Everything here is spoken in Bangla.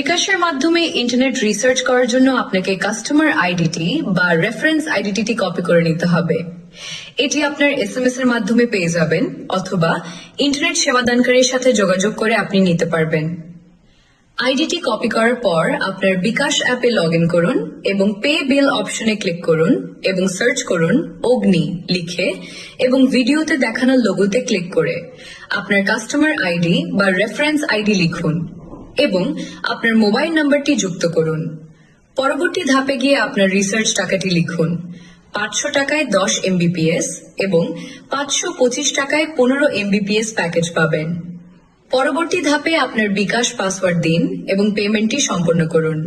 বিকাশের মাধ্যমে ইন্টারনেট রিসার্চ করার জন্য আপনাকে কাস্টমার আইডিটি বা রেফারেন্স আইডিটি কপি করে নিতে হবে। এটি আপনার এসএমএস এর মাধ্যমে পেয়ে যাবেন অথবা ইন্টারনেট সেবাদানকারীর সাথে যোগাযোগ করে আপনি নিতে পারবেন। আইডিটি কপি করার পর আপনার বিকাশ অ্যাপে লগ ইন করুন এবং পে বিল অপশনে ক্লিক করুন এবং সার্চ করুন অগ্নি লিখে এবং ভিডিওতে দেখানো লোগোতে ক্লিক করে আপনার কাস্টমার আইডি বা রেফারেন্স আইডি লিখুন এবং আপনার মোবাইল নাম্বারটি যুক্ত করুন। পরবর্তী ধাপে গিয়ে আপনার রিসার্চ টাকাটি লিখুন। 500 টাকায় 10 MBPS এবং 525 টাকায় 15 MBPS প্যাকেজ পাবেন। পরবর্তী ধাপে আপনার বিকাশ পাসওয়ার্ড দিন এবং পেমেন্টটি সম্পন্ন করুন।